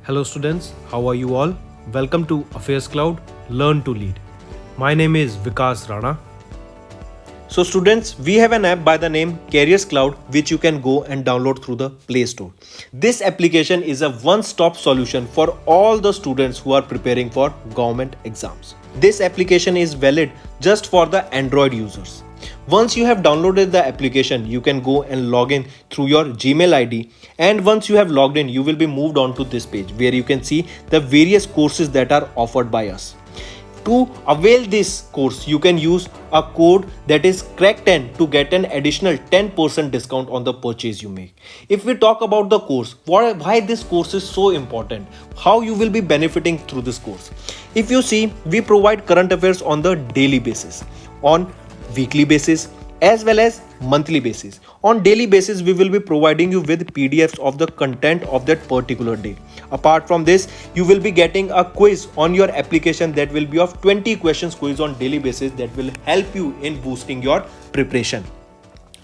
Hello students, how are you all? Welcome to Affairscloud, Learn to Lead. My name is Vikas Rana. So students, we have an app by the name Careers Cloud which you can go and download through the Play Store. This application is a one-stop solution for all the students who are preparing for government exams. This application is valid just for the Android users. Once you have downloaded the application, you can go and log in through your Gmail ID, and once you have logged in, you will be moved on to this page where you can see the various courses that are offered by us. To avail this course, you can use a code that is crack10 to get an additional 10% discount on the purchase you make. If we talk about the course, why this course is so important, how you will be benefiting through this course. If you see, we provide current affairs on the daily basis, on weekly basis, as well as monthly basis. On daily basis, we will be providing you with PDFs of the content of that particular day. Apart from this, you will be getting a quiz on your application that will be of 20 questions quiz on daily basis that will help you in boosting your preparation.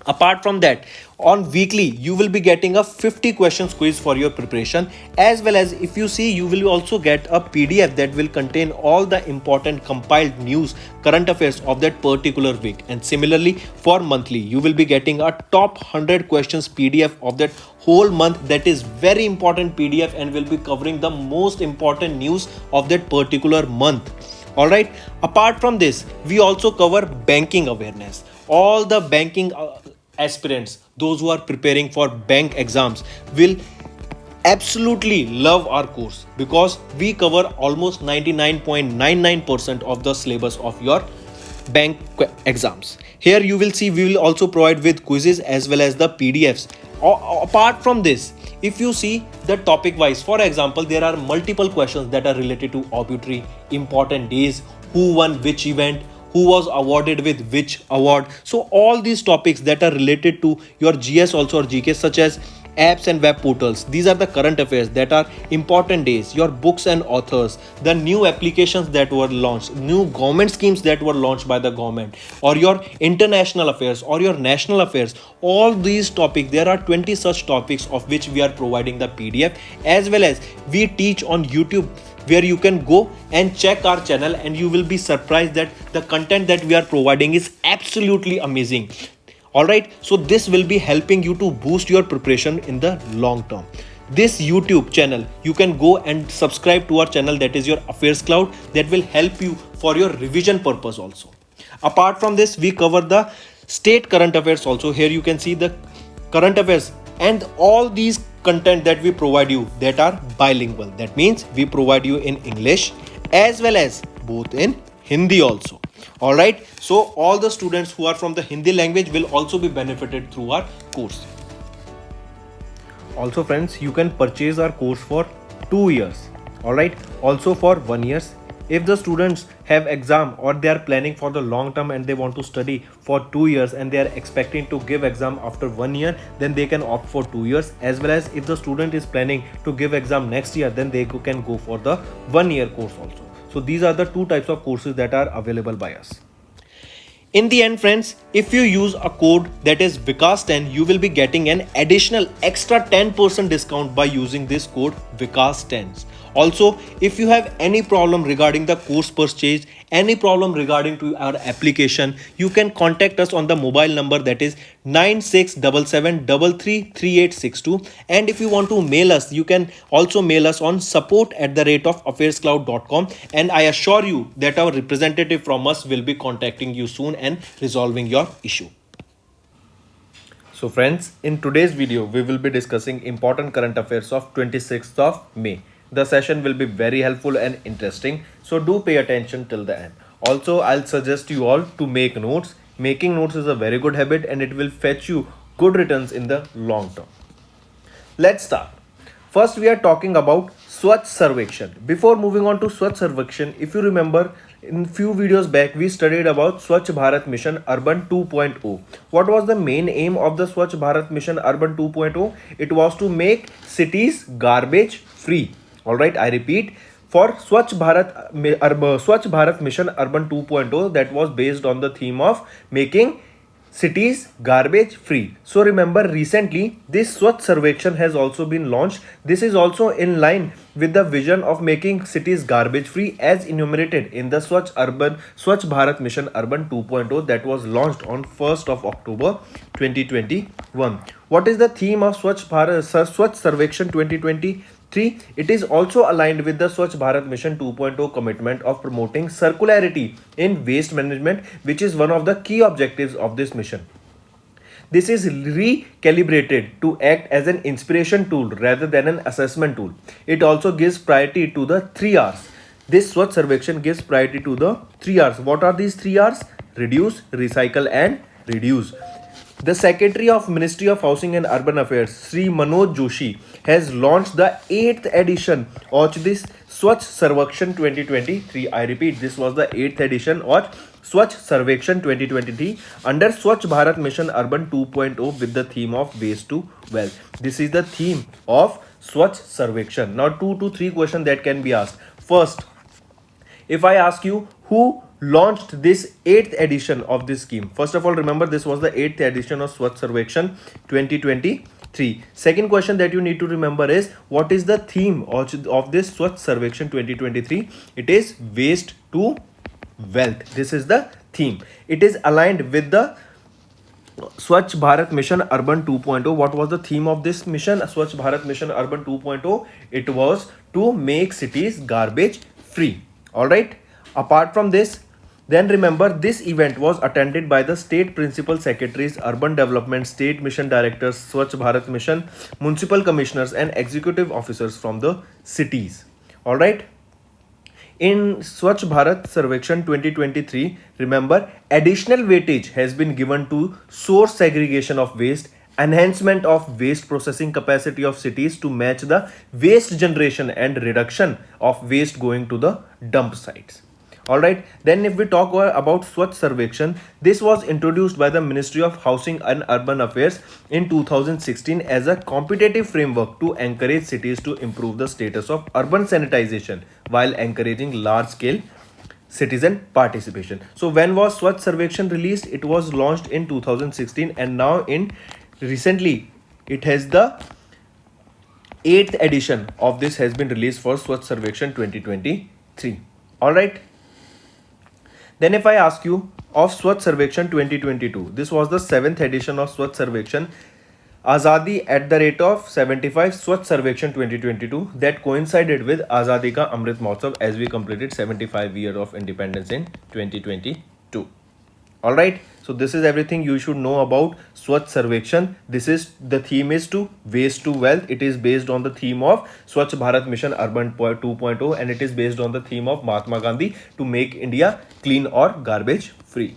Apart from that, on weekly, you will be getting a 50 questions quiz for your preparation, as well as if you see, you will also get a PDF that will contain all the important compiled news, current affairs of that particular week. And similarly, for monthly, you will be getting a top 100 questions PDF of that whole month. That is very important PDF and will be covering the most important news of that particular month. Alright, apart from this, we also cover banking awareness. All the banking aspirants, those who are preparing for bank exams, will absolutely love our course because we cover almost 99.99% of the syllabus of your bank exams. Here you will see we will also provide with quizzes as well as the PDFs. Apart from this, if you see the topic wise, for example, there are multiple questions that are related to obituary, important days, who won which event, who was awarded with which award. So all these topics that are related to your GS also or GK, such as apps and web portals, these are the current affairs that are important days, your books and authors, the new applications that were launched, new government schemes that were launched by the government, or your international affairs or your national affairs. All these topics, there are 20 such topics of which we are providing the PDF, as well as we teach on YouTube, where you can go and check our channel and you will be surprised that the content that we are providing is absolutely amazing. Alright, so this will be helping you to boost your preparation in the long term. This YouTube channel, you can go and subscribe to our channel, that is your Affairscloud, that will help you for your revision purpose also. Apart from this, we cover the state current affairs also. Here you can see the current affairs and all these content that we provide you that are bilingual. That means we provide you in English as well as both in Hindi also. Alright, so all the students who are from the Hindi language will also be benefited through our course. Also friends, you can purchase our course for 2 years. Alright, also for 1 year. If the students have exam or they are planning for the long term and they want to study for 2 years and they are expecting to give exam after 1 year, then they can opt for 2 years. As well as if the student is planning to give exam next year, then they can go for the 1 year course also. So these are the two types of courses that are available by us. In the end friends, if you use a code that is Vikas10, you will be getting an additional extra 10% discount by using this code Vikas10. Also, if you have any problem regarding the course purchase, any problem regarding to our application, you can contact us on the mobile number that is 9677333862. And if you want to mail us, you can also mail us on support@affairscloud.com, and I assure you that our representative from us will be contacting you soon and resolving your issue. So friends, in today's video, we will be discussing important current affairs of 26th of May. The session will be very helpful and interesting, so do pay attention till the end. Also, I'll suggest you all to make notes. Making notes is a very good habit and it will fetch you good returns in the long term. Let's start. First, we are talking about Swachh Sarvekshan. Before moving on to Swachh Sarvekshan, if you remember, in few videos back, we studied about Swachh Bharat Mission Urban 2.0. What was the main aim of the Swachh Bharat Mission Urban 2.0? It was to make cities garbage free. Alright, I repeat, for Swachh Bharat Mission Urban 2.0, that was based on the theme of making cities garbage free. So remember, recently this Swachh Sarvekshan has also been launched. This is also in line with the vision of making cities garbage free as enumerated in the Swachh Bharat Mission Urban 2.0 that was launched on 1st of October 2021. What is the theme of Swachh Sarvekshan 2023? It is also aligned with the Swachh Bharat Mission 2.0 commitment of promoting circularity in waste management, which is one of the key objectives of this mission. This is recalibrated to act as an inspiration tool rather than an assessment tool. It also gives priority to the 3 R's. This Swachh Sarvekshan gives priority to the 3 R's. What are these 3 R's? Reduce, recycle and reduce. The Secretary of Ministry of Housing and Urban Affairs, Sri Manoj Joshi, has launched the 8th edition of this Swachh Sarvekshan 2023. I repeat, this was the 8th edition of Swachh Sarvekshan 2023 under Swachh Bharat Mission Urban 2.0 with the theme of Waste to Wealth. This is the theme of Swachh Sarvekshan. Now 2 to 3 questions that can be asked. First, if I ask you who launched this 8th edition of this scheme, first of all, remember this was the 8th edition of Swachh Sarvekshan 2023. Second question that you need to remember is what is the theme of this Swachh Sarvekshan 2023? It is waste to wealth. This is the theme. It is aligned with the Swachh Bharat Mission Urban 2.0. What was the theme of this mission, Swachh Bharat Mission Urban 2.0? It was to make cities garbage free. Alright. Apart from this, then remember this event was attended by the State Principal Secretaries, Urban Development, State Mission Directors, Swachh Bharat Mission, Municipal Commissioners and Executive Officers from the cities. Alright. In Swachh Bharat Sarvekshan 2023, remember, additional weightage has been given to source segregation of waste, enhancement of waste processing capacity of cities to match the waste generation and reduction of waste going to the dump sites. Alright, then if we talk about Swachh Sarvekshan, this was introduced by the Ministry of Housing and Urban Affairs in 2016 as a competitive framework to encourage cities to improve the status of urban sanitization while encouraging large-scale citizen participation. So when was Swachh Sarvekshan released? It was launched in 2016 and now recently it has the 8th edition of this has been released for Swachh Sarvekshan 2023. Alright. Then if I ask you of Swachh Sarvekshan 2022, this was the 7th edition of Swachh Sarvekshan Azadi at the rate of 75 Swachh Sarvekshan 2022 that coincided with Azadi Ka Amrit Mahotsav as we completed 75 years of independence in 2022. Alright, so this is everything you should know about Swachh Sarvekshan. The theme is to waste to wealth. It is based on the theme of Swachh Bharat Mission Urban 2.0 and it is based on the theme of Mahatma Gandhi to make India clean or garbage free.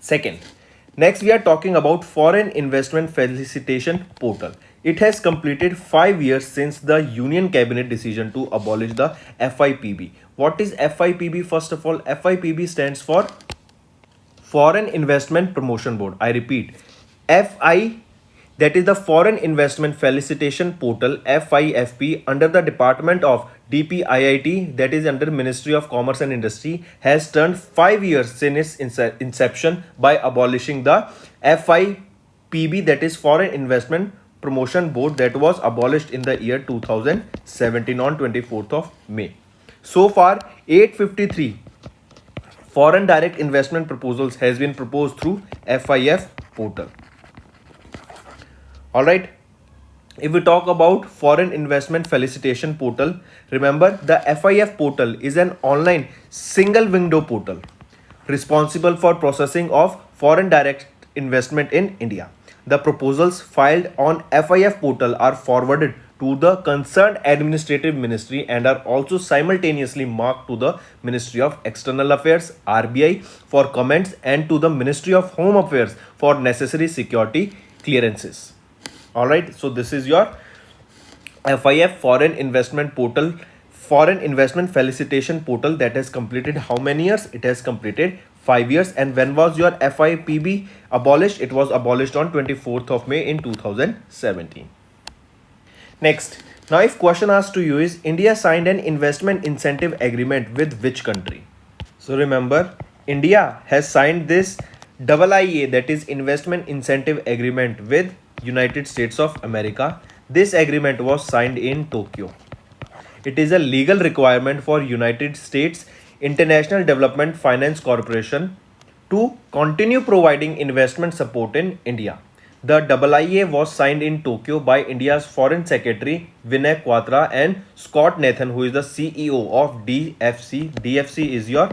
Second, next we are talking about Foreign Investment Facilitation Portal. It has completed 5 years since the Union Cabinet decision to abolish the FIPB. What is FIPB? First of all, FIPB stands for Foreign Investment Promotion Board. I repeat, FI, that is the Foreign Investment Facilitation Portal, FIFP, under the Department of DPIIT, that is under Ministry of Commerce and Industry, has turned 5 years since its inception by abolishing the FIPB, that is Foreign Investment Promotion Board, that was abolished in the year 2017 on 24th of May. So far, 853 foreign direct investment proposals has been proposed through FIF portal. Alright, if we talk about Foreign Investment Facilitation Portal, remember the FIF portal is an online single window portal responsible for processing of foreign direct investment in India. The proposals filed on FIF portal are forwarded to the concerned administrative ministry and are also simultaneously marked to the Ministry of External Affairs (RBI) for comments and to the Ministry of Home Affairs for necessary security clearances. Alright, so this is your FIF Foreign Investment Portal, Foreign Investment Facilitation Portal that has completed how many years? It has completed 5 years. And when was your FIPB abolished? It was abolished on 24th of May in 2017. Next, now if question asked to you is India signed an investment incentive agreement with which country? So remember, India has signed this IIA, that is Investment Incentive Agreement with United States of America. This agreement was signed in Tokyo. It is a legal requirement for United States International Development Finance Corporation to continue providing investment support in India. The IIA was signed in Tokyo by India's Foreign Secretary Vinay Quatra and Scott Nathan, who is the CEO of DFC. DFC is your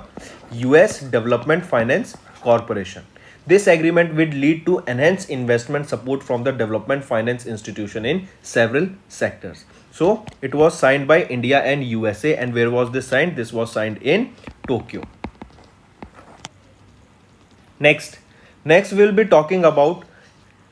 US Development Finance Corporation. This agreement will lead to enhanced investment support from the development finance institution in several sectors. So it was signed by India and USA. And where was this signed? This was signed in Tokyo. Next we'll be talking about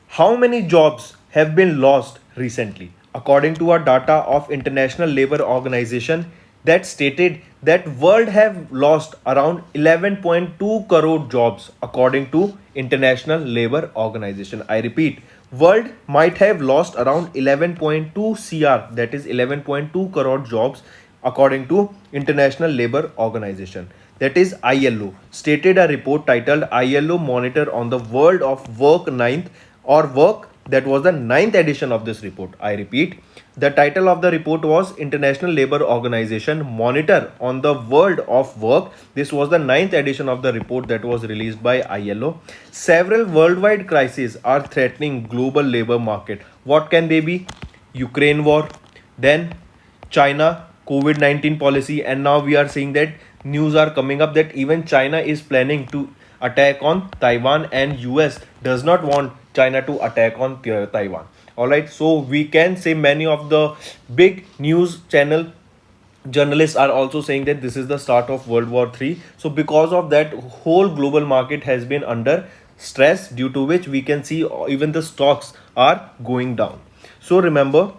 how many jobs have been lost recently. According to our data of International Labour Organization, that stated that world have lost around 11.2 crore jobs according to International Labour Organization. I repeat, world might have lost around 11.2 cr, that is 11.2 crore jobs according to International Labour Organization, that is ILO, stated a report titled ILO Monitor on the World of Work 9th or Work. That was the 9th edition of this report. I repeat, the title of the report was International Labour Organization Monitor on the World of Work. This was the 9th edition of the report that was released by ILO. Several worldwide crises are threatening global labor market. What can they be? Ukraine war, then China COVID-19 policy, and now we are seeing that news are coming up that even China is planning to attack on Taiwan, and US does not want China to attack on Taiwan. Alright, so we can say many of the big news channel journalists are also saying that this is the start of World War III. So because of that, whole global market has been under stress, due to which we can see even the stocks are going down. So remember,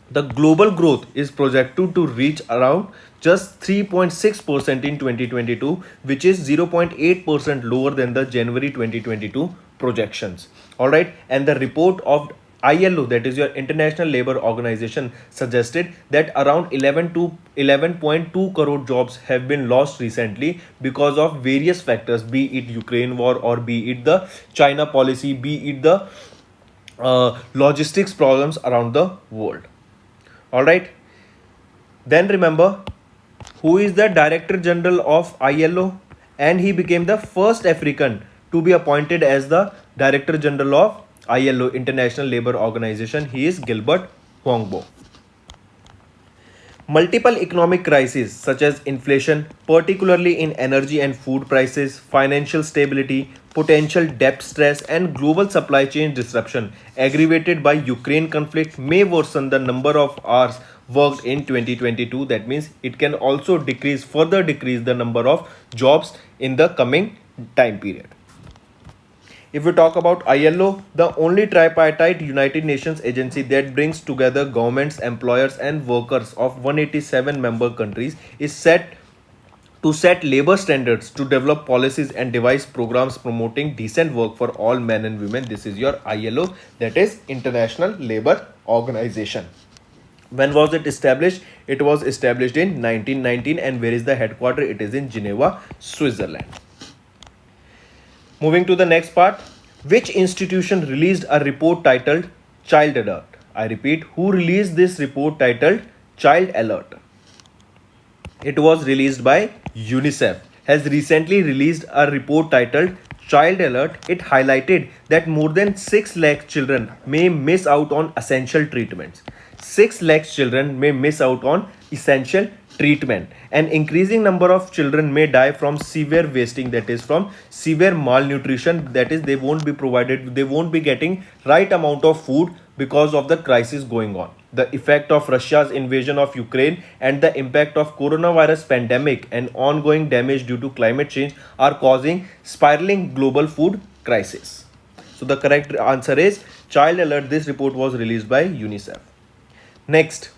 the global growth is projected to reach around just 3.6% in 2022, which is 0.8% lower than the January 2022 projections. Alright, and the report of ILO, that is your International Labour Organization, suggested that around 11.2 crore jobs have been lost recently because of various factors, be it Ukraine war, or be it the China policy, be it the logistics problems around the world. Alright, then remember, who is the Director General of ILO? And he became the first African to be appointed as the Director General of ILO, International Labour Organization. He is Gilbert Huangbo. Multiple economic crises such as inflation, particularly in energy and food prices, financial stability, potential debt stress, and global supply chain disruption aggravated by Ukraine conflict may worsen the number of hours worked in 2022. That means it can also further decrease the number of jobs in the coming time period. If we talk about ILO, the only tripartite United Nations agency that brings together governments, employers, and workers of 187 member countries, is set to set labor standards, to develop policies and devise programs promoting decent work for all men and women. This is your ILO, that is International Labour Organization. When was it established? It was established in 1919. And where is the headquarters? It is in Geneva, Switzerland. Moving to the next part, which institution released a report titled Child Alert? I repeat, who released this report titled Child Alert? It was released by UNICEF. Has recently released a report titled Child Alert. It highlighted that more than 6 lakh children may miss out on essential treatments. 6 lakh children may miss out on essential treatment. An increasing number of children may die from severe wasting, that is from severe malnutrition, that is they won't be getting right amount of food because of the crisis going on. The effect of Russia's invasion of Ukraine and the impact of coronavirus pandemic and ongoing damage due to climate change are causing spiraling global food crisis. So the correct answer is Child Alert. This report was released by UNICEF. Next,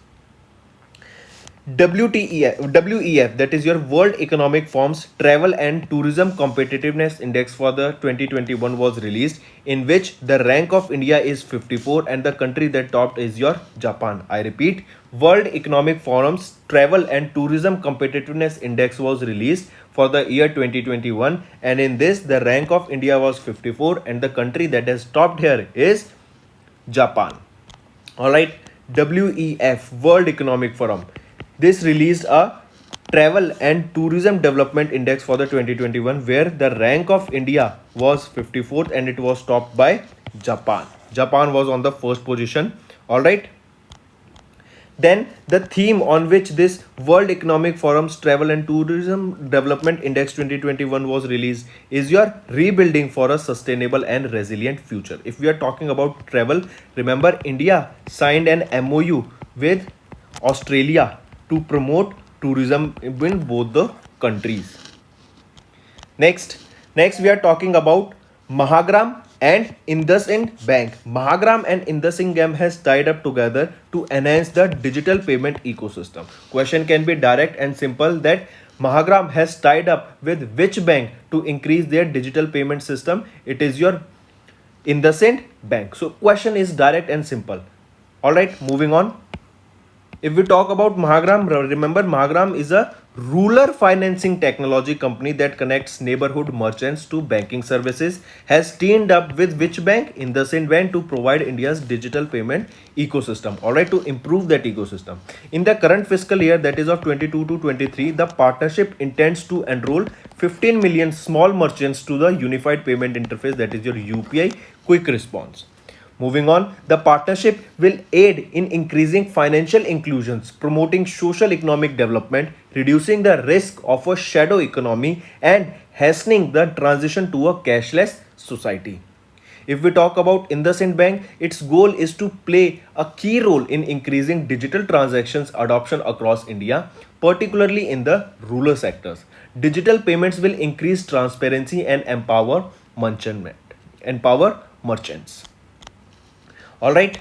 WEF, that is your World Economic Forum's Travel and Tourism Competitiveness Index for the 2021 was released, in which the rank of India is 54 and the country that topped is your Japan. I repeat, World Economic Forum's Travel and Tourism Competitiveness Index was released for the year 2021, and in this the rank of India was 54 and the country that has topped here is Japan. Alright, WEF, World Economic Forum. This released a Travel and Tourism Development Index for the 2021 where the rank of India was 54th and it was topped by Japan. Japan was on the first position. Alright. Then the theme on which this World Economic Forum's Travel and Tourism Development Index 2021 was released is your rebuilding for a sustainable and resilient future. If we are talking about travel, remember India signed an MOU with Australia to promote tourism in both the countries. Next we are talking about Mahagram and IndusInd Bank. Mahagram and IndusInd Bank has tied up together to enhance the digital payment ecosystem. Question can be direct and simple that Mahagram has tied up with which bank to increase their digital payment system? It is your IndusInd Bank. So question is direct and simple. Alright, moving on. If we talk about Mahagram, remember Mahagram is a rural financing technology company that connects neighborhood merchants to banking services, has teamed up with which bank? IndusInd Bank to provide India's digital payment ecosystem. Alright, to improve that ecosystem. In the current fiscal year, that is of 22 to 23, the partnership intends to enroll 15 million small merchants to the unified payment interface, that is your UPI quick response. Moving on, the partnership will aid in increasing financial inclusions, promoting social economic development, reducing the risk of a shadow economy, and hastening the transition to a cashless society. If we talk about IndusInd Bank, its goal is to play a key role in increasing digital transactions adoption across India, particularly in the rural sectors. Digital payments will increase transparency and empower merchants. Alright,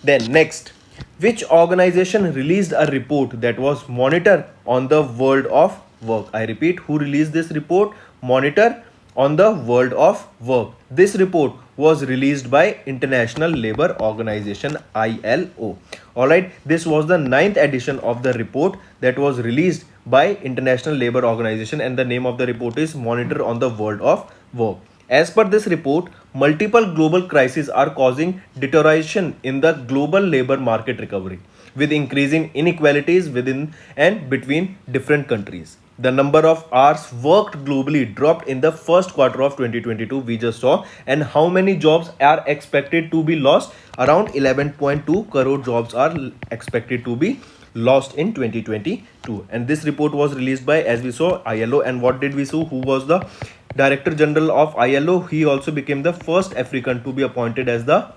then next, which organization released a report that was Monitor on the World of Work? I repeat, who released this report? Monitor on the World of Work. This report was released by International Labour Organization ILO. Alright, this was the 9th edition of the report that was released by International Labour Organization, and the name of the report is Monitor on the World of Work. As per this report, multiple global crises are causing deterioration in the global labor market recovery, with increasing inequalities within and between different countries. The number of hours worked globally dropped in the first quarter of 2022, we just saw, and how many jobs are expected to be lost? Around 11.2 crore jobs are expected to be lost in 2022, and this report was released by, as we saw, ILO. And what did we see? Who was the Director General of ILO? He also became the first African to be appointed as the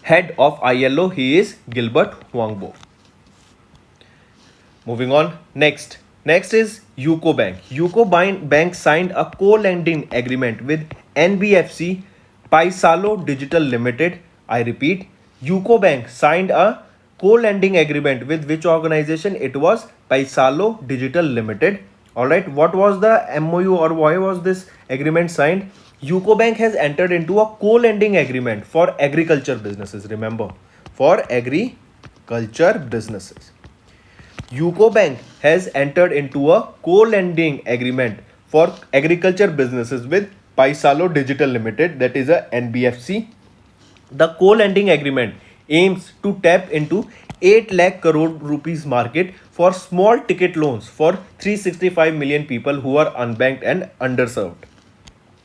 head of ILO. He is Gilbert Huangbo. Moving on, next is Yuko Bank. Yuko Bank signed a co-lending agreement with NBFC Paisalo Digital Limited. I repeat, Yuko Bank signed a co-lending agreement with which organization? It was Paisalo Digital Limited. Alright, what was the MOU or why was this agreement signed? Yuko Bank has entered into a co-lending agreement for agriculture businesses. Remember, for agriculture businesses. Yuko Bank has entered into a co-lending agreement for agriculture businesses with Paisalo Digital Limited, that is a NBFC. The co-lending agreement aims to tap into 8 lakh crore rupees market for small ticket loans for 365 million people who are unbanked and underserved.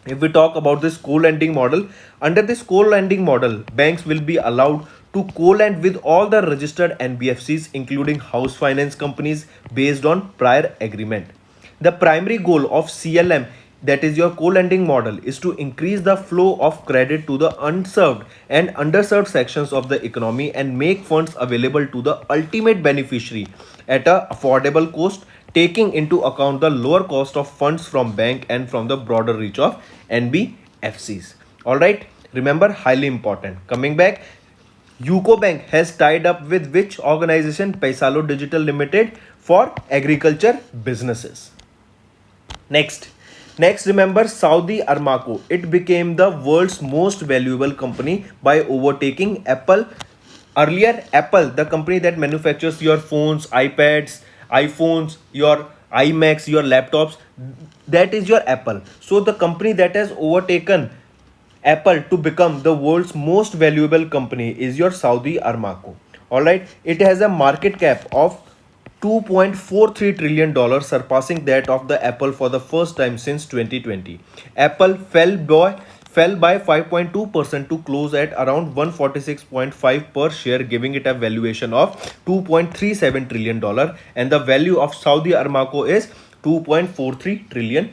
If we talk about this co-lending model, under this co-lending model, banks will be allowed to co-lend with all the registered NBFCs, including house finance companies, based on prior agreement. The primary goal of CLM, that is your co-lending model, is to increase the flow of credit to the unserved and underserved sections of the economy and make funds available to the ultimate beneficiary at an affordable cost, taking into account the lower cost of funds from bank and from the broader reach of NBFCs. Alright, remember, highly important. Coming back, Yuko Bank has tied up with which organization? Paisalo Digital Limited for agriculture businesses. Next, remember Saudi Aramco. It became the world's most valuable company by overtaking Apple. Earlier, Apple, the company that manufactures your phones, iPads, iPhones, your iMacs, your laptops, that is your Apple. So the company that has overtaken Apple to become the world's most valuable company is your Saudi Aramco. Alright, it has a market cap of $2.43 trillion, surpassing that of the Apple for the first time since 2020. Apple fell by 5.2% to close at around 146.5 per share, giving it a valuation of $2.37 trillion, and the value of Saudi Aramco is $2.43 trillion.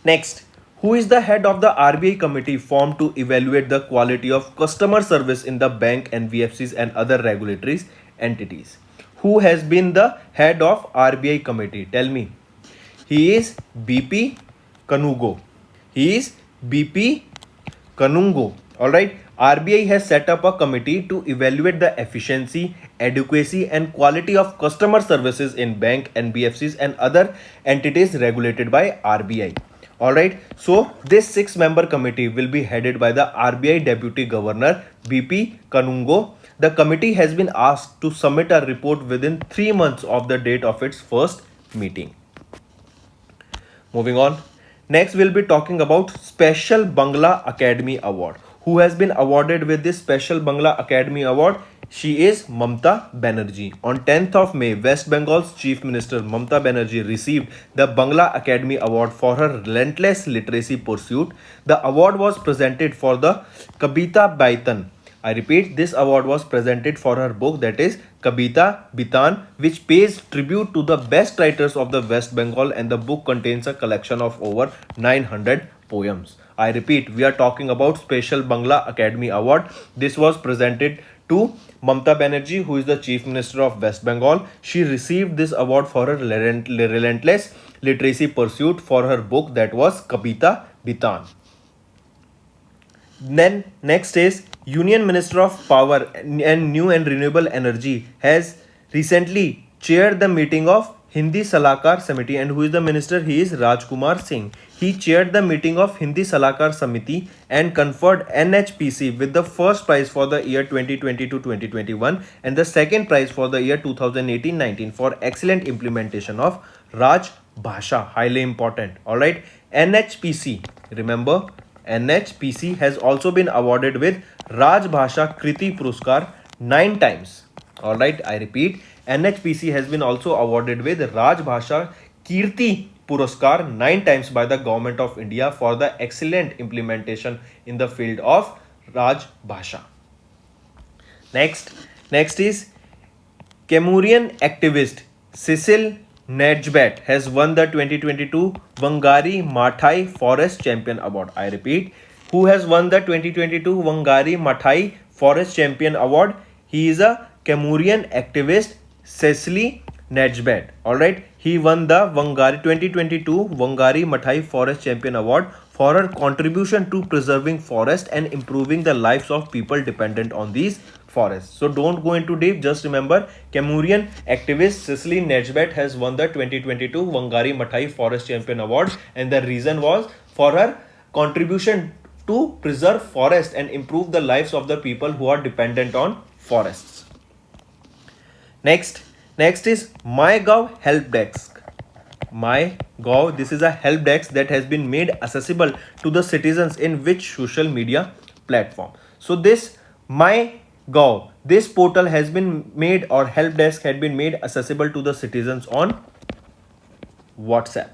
Next, who is the head of the RBI committee formed to evaluate the quality of customer service in the bank, NBFCs and other regulatory entities? Who has been the head of RBI committee? Tell me. He is BP Kanugo. He is BP Kanungo. Alright. RBI has set up a committee to evaluate the efficiency, adequacy and quality of customer services in bank, NBFCs and other entities regulated by RBI. Alright, so this 6-member committee will be headed by the RBI Deputy Governor BP Kanungo. The committee has been asked to submit a report within 3 months of the date of its first meeting. Moving on. Next, we'll be talking about Special Bangla Academy Award. Who has been awarded with this Special Bangla Academy Award? She is Mamta Banerjee. On 10th of May, West Bengal's Chief Minister Mamta Banerjee received the Bangla Academy Award for her relentless literacy pursuit. The award was presented for the Kabita Baitan. I repeat, this award was presented for her book, that is Kabita Bitan, which pays tribute to the best writers of the West Bengal, and the book contains a collection of over 900 poems. I repeat, we are talking about Special Bangla Academy Award. This was presented to Mamta Banerjee, who is the Chief Minister of West Bengal. She received this award for her relentless literacy pursuit for her book, that was Kabita Bitan. Then next is Union Minister of Power and New and Renewable Energy has recently chaired the meeting of Hindi Salakar Samiti. And who is the minister? He is Rajkumar Singh. He chaired the meeting of Hindi Salakar Samiti and conferred NHPC with the first prize for the year 2020-2021 and the second prize for the year 2018-19 for excellent implementation of Raj Bhasha. Highly important. Alright. NHPC. Remember, NHPC has also been awarded with Raj Bhasha Kriti Puruskar 9 times. Alright, I repeat, NHPC has been also awarded with Raj Bhasha Kirti Puruskar 9 times by the Government of India for the excellent implementation in the field of Raj Bhasha. Next is Kemurian activist Cecil Nedjbat has won the 2022 Wangari Maathai Forest Champion Award. I repeat, who has won the 2022 Wangari Maathai Forest Champion Award? He is a Kemurian activist, Cecily Nedjbat. Alright, he won the 2022 Wangari Maathai Forest Champion Award for her contribution to preserving forest and improving the lives of people dependent on these forests. So don't go into deep, just remember Kemurian activist Cecily Nedjbat has won the 2022 Wangari Maathai Forest Champion Award, and the reason was for her contribution to preserve forest and improve the lives of the people who are dependent on forests. Next is MyGov Help Desk. MyGov, this is a help desk that has been made accessible to the citizens in which social media platform? So this MyGov, this portal has been made, or help desk had been made accessible to the citizens on WhatsApp.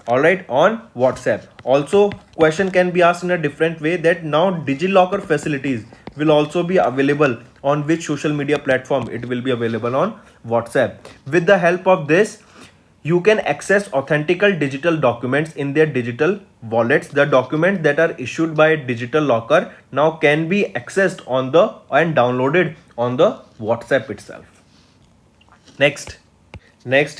Alright, on WhatsApp. Also, question can be asked in a different way, that now DigiLocker facilities will also be available on which social media platform? It will be available on WhatsApp. With the help of this, you can access authentical digital documents in their digital wallets. The documents that are issued by Digital Locker now can be accessed on the and downloaded on the WhatsApp itself. Next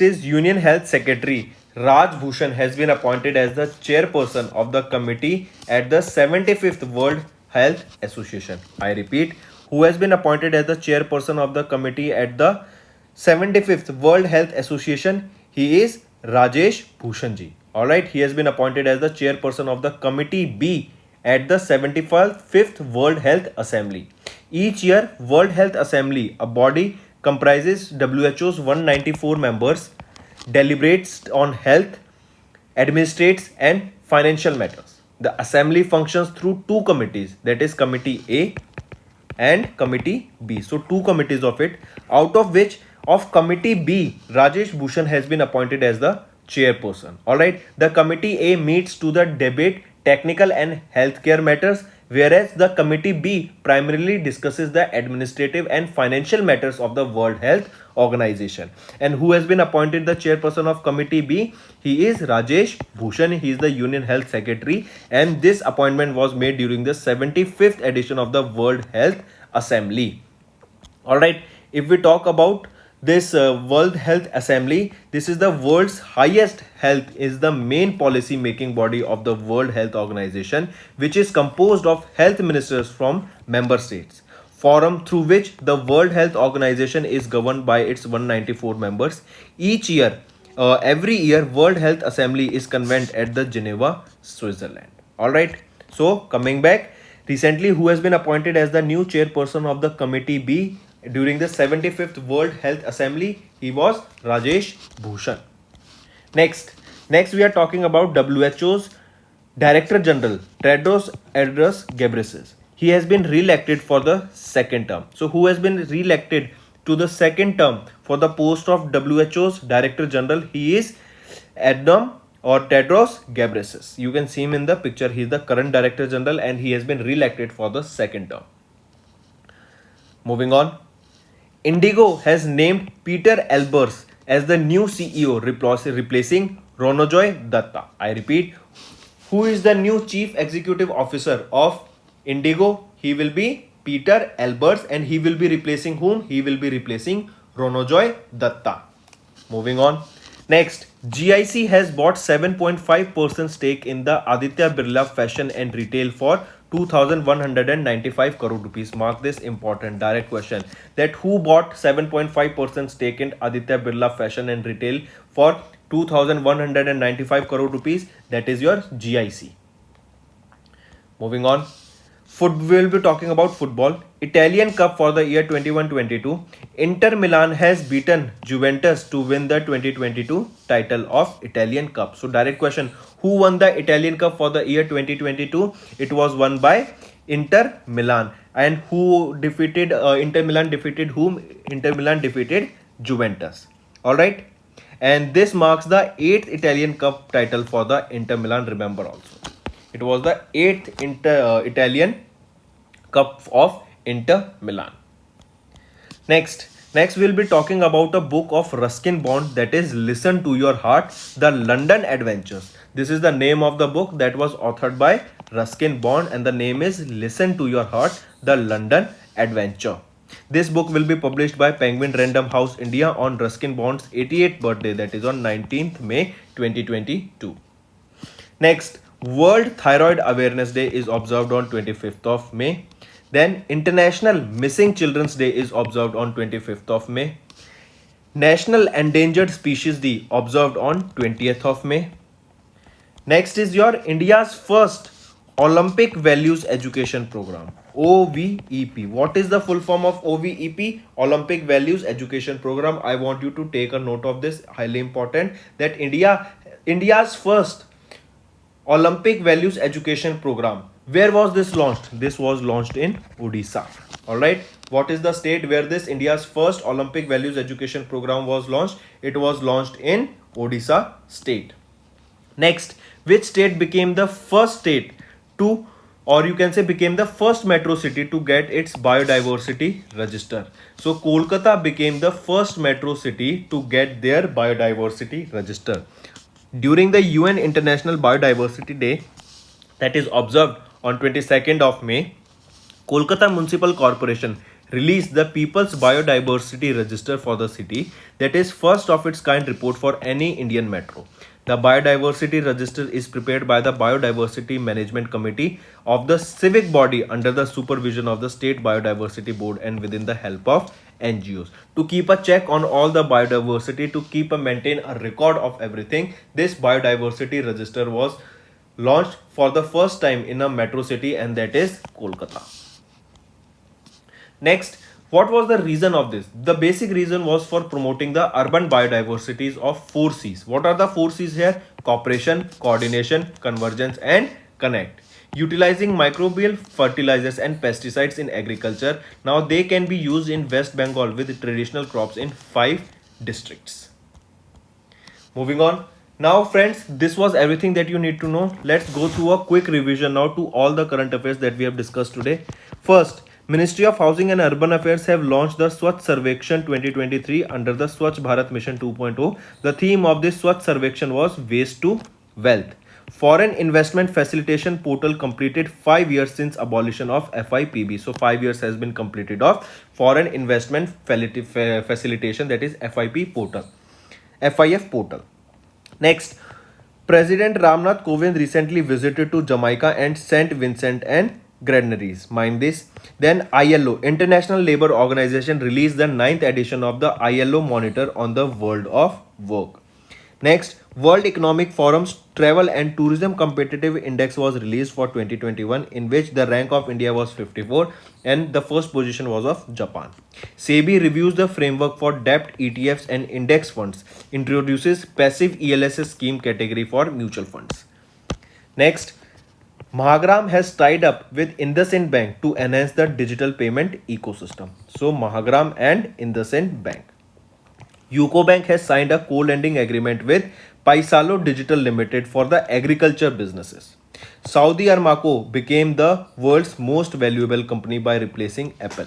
is Union Health Secretary Raj Bhushan has been appointed as the chairperson of the committee at the 75th World Health Association. I repeat, who has been appointed as the chairperson of the committee at the 75th World Health Association? He is Rajesh Bhushan ji. Alright, he has been appointed as the chairperson of the Committee B at the 75th World Health Assembly. Each year, World Health Assembly, a body comprises WHO's 194 members, deliberates on health, administrates and financial matters. The assembly functions through two committees, that is Committee A and Committee B. So two committees of it, out of which of Committee B, Rajesh Bhushan has been appointed as the chairperson. Alright, the Committee A meets to the debate technical and healthcare matters, whereas the Committee B primarily discusses the administrative and financial matters of the World Health Organization. And who has been appointed the chairperson of Committee B? He is Rajesh Bhushan. He is the Union Health Secretary, and this appointment was made during the 75th edition of the World Health Assembly. Alright, if we talk about this World Health Assembly, this is the world's highest health, is the main policy making body of the World Health Organization, which is composed of health ministers from member states. Forum through which the World Health Organization is governed by its 194 members. Every year, World Health Assembly is convened at the Geneva, Switzerland. Alright, so coming back, recently who has been appointed as the new chairperson of the Committee B during the 75th World Health Assembly? He was Rajesh Bhushan. Next we are talking about WHO's Director General Tedros Adhanom Ghebreyesus. He has been re-elected for the second term. So who has been re-elected to the second term for the post of WHO's Director General? He is Tedros Ghebreyesus. You can see him in the picture. He is the current Director General and he has been re-elected for the second term. Moving on. Indigo has named Peter Albers as the new CEO, replacing Ronojoy Datta. I repeat, who is the new Chief Executive Officer of Indigo? He will be Peter Albers and he will be replacing whom? He will be replacing Ronojoy Datta. Moving on. Next, GIC has bought 7.5% stake in the Aditya Birla Fashion and Retail for 2,195 crore rupees. Mark this important direct question, that who bought 7.5% stake in Aditya Birla Fashion and Retail for 2,195 crore rupees? That is your GIC. Moving on. We'll be talking about football. Italian Cup for the year 21-22. Inter Milan has beaten Juventus to win the 2022 title of Italian Cup. So direct question, who won the Italian Cup for the year 2022? It was won by Inter Milan. And who defeated Inter Milan defeated whom? Inter Milan defeated Juventus. Alright. And this marks the 8th Italian Cup title for the Inter Milan, remember also. It was the 8th Italian Cup of Inter Milan. Next we'll be talking about a book of Ruskin Bond, that is Listen to Your Heart, The London Adventures. This is the name of the book that was authored by Ruskin Bond and the name is Listen to Your Heart, The London Adventure. This book will be published by Penguin Random House India on Ruskin Bond's 88th birthday, that is on 19th May 2022. Next, World Thyroid Awareness Day is observed on 25th of May. Then International Missing Children's Day is observed on 25th of May. National Endangered Species Day observed on 20th of May. Next is your India's first Olympic Values Education Program, OVEP. What is the full form of OVEP? Olympic Values Education Program. I want you to take a note of this, highly important, that India's first Olympic Values Education Program. Where was this launched? This was launched in Odisha. Alright. What is the state where this India's first Olympic Values Education Program was launched? It was launched in Odisha state. Next, which state became the first state to, or you can say became the first metro city to get its biodiversity register? So Kolkata became the first metro city to get their biodiversity register. During the UN International Biodiversity Day that is observed on 22nd of May, Kolkata Municipal Corporation released the People's Biodiversity Register for the city, that is first of its kind report for any Indian metro. The Biodiversity Register is prepared by the Biodiversity Management Committee of the civic body under the supervision of the State Biodiversity Board and within the help of NGOs. To keep a check on all the biodiversity, to keep and maintain a record of everything, this Biodiversity Register was launched for the first time in a metro city, and that is Kolkata. Next, what was the reason of this? The basic reason was for promoting the urban biodiversities of 4 C's. What are the 4 C's here? Cooperation, coordination, convergence, and connect. Utilizing microbial fertilizers and pesticides in agriculture. Now they can be used in West Bengal with traditional crops in 5 districts. Moving on. Now friends, this was everything that you need to know. Let's go through a quick revision now to all the current affairs that we have discussed today. First, Ministry of Housing and Urban Affairs have launched the Swachh Sarvekshan 2023 under the Swachh Bharat Mission 2.0. The theme of this Swachh Sarvekshan was Waste to Wealth. Foreign Investment Facilitation Portal completed 5 years since abolition of FIPB. So 5 years has been completed of Foreign Investment Facilitation, that is FIP portal. FIF portal. Next, President Ramnath Kovind recently visited to Jamaica and St. Vincent and Grenadines. Mind this. Then ILO, International Labour Organization, released the 9th edition of the ILO Monitor on the World of Work. Next, World Economic Forum's Travel and Tourism Competitive Index was released for 2021, in which the rank of India was 54 and the first position was of Japan. SEBI reviews the framework for debt ETFs and index funds, introduces passive ELSS scheme category for mutual funds. Next, Mahagram has tied up with IndusInd Bank to enhance the digital payment ecosystem. So Mahagram and IndusInd Bank. Yuko Bank has signed a co-lending agreement with Paisalo Digital Limited for the agriculture businesses. Saudi Aramco became the world's most valuable company by replacing Apple.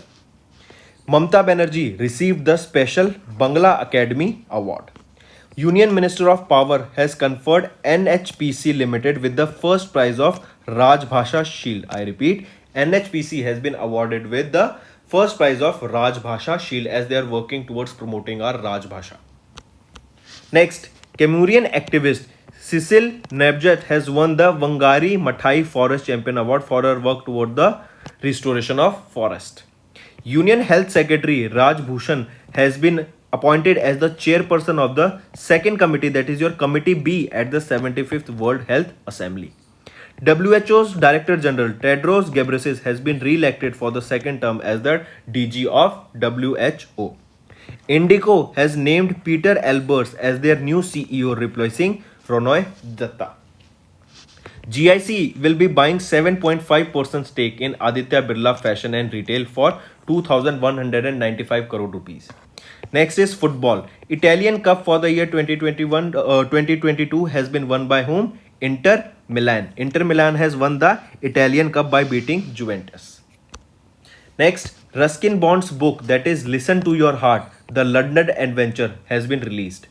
Mamata Banerjee received the special Bangla Academy Award. Union Minister of Power has conferred NHPC Limited with the first prize of Rajbhasha Shield. I repeat, NHPC has been awarded with the first prize of Rajbhasha Shield as they are working towards promoting our Rajbhasha. Next, Kemurian activist Cecil Nebjet has won the Wangari Mathai Forest Champion Award for her work toward the restoration of forest. Union Health Secretary Raj Bhushan has been appointed as the chairperson of the second committee, that is your Committee B at the 75th World Health Assembly. WHO's Director General Tedros Ghebreyesus has been re-elected for the second term as the DG of WHO. Indigo has named Peter Albers as their new CEO, replacing Ronoy Datta. GIC will be buying 7.5% stake in Aditya Birla Fashion and Retail for 2,195 crore rupees. Next is football. Italian Cup for the year 2021-2022 has been won by whom? Inter Milan. Inter Milan has won the Italian Cup by beating Juventus. Next, Ruskin Bond's book, that is Listen to Your Heart, The London Adventure, has been released.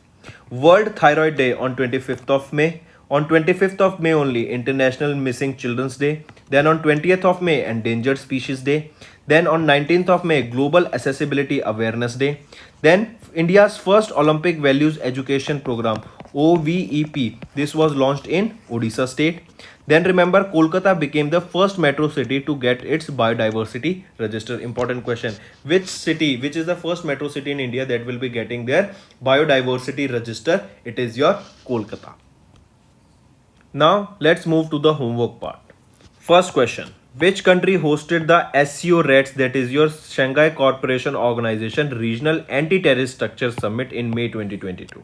World Thyroid Day on 25th of May. On 25th of May only, International Missing Children's Day. Then on 20th of May, Endangered Species Day. Then on 19th of May, Global Accessibility Awareness Day. Then India's first Olympic Values Education Program, OVEP. This was launched in Odisha state. Then remember, Kolkata became the first metro city to get its biodiversity register. Important question. Which is the first metro city in India that will be getting their biodiversity register? It is your Kolkata. Now let's move to the homework part. First question. Which country hosted the SCO RATS, that is your Shanghai Cooperation Organization Regional Anti-Terrorist Structure Summit in May 2022?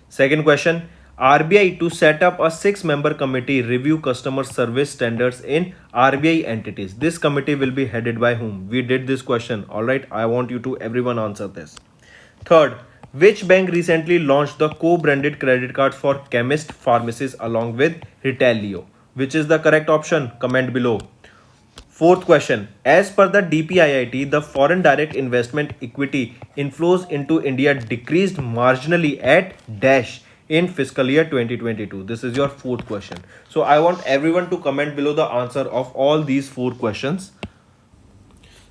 Second question. RBI to set up a 6-member committee review customer service standards in RBI entities. This committee will be headed by whom? We did this question. Alright, I want you to everyone answer this. Third, which bank recently launched the co-branded credit cards for chemists, pharmacists along with Retailio? Which is the correct option? Comment below. Fourth question. As per the DPIIT, the foreign direct investment equity inflows into India decreased marginally at dash in fiscal year 2022. This is your fourth question. So I want everyone to comment below the answer of all these 4 questions.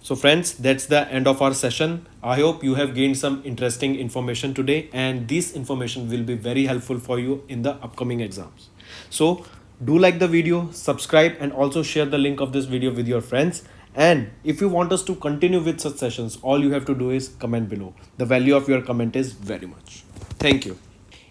So friends, that's the end of our session. I hope you have gained some interesting information today, and this information will be very helpful for you in the upcoming exams. So do like the video, subscribe, and also share the link of this video with your friends. And if you want us to continue with such sessions, all you have to do is comment below. The value of your comment is very much. Thank you.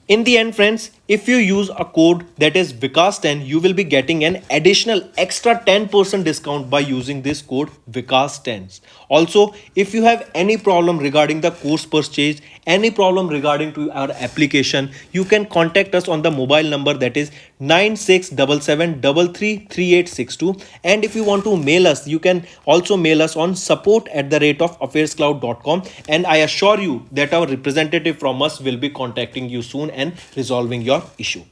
In the end, friends, if you use a code that is Vikas10, you will be getting an additional extra 10% discount by using this code Vikas10. Also, if you have any problem regarding the course purchase, any problem regarding to our application, you can contact us on the mobile number that is 9677333862. And if you want to mail us, you can also mail us on support@affairscloud.com, and I assure you that our representative from us will be contacting you soon and resolving your issue.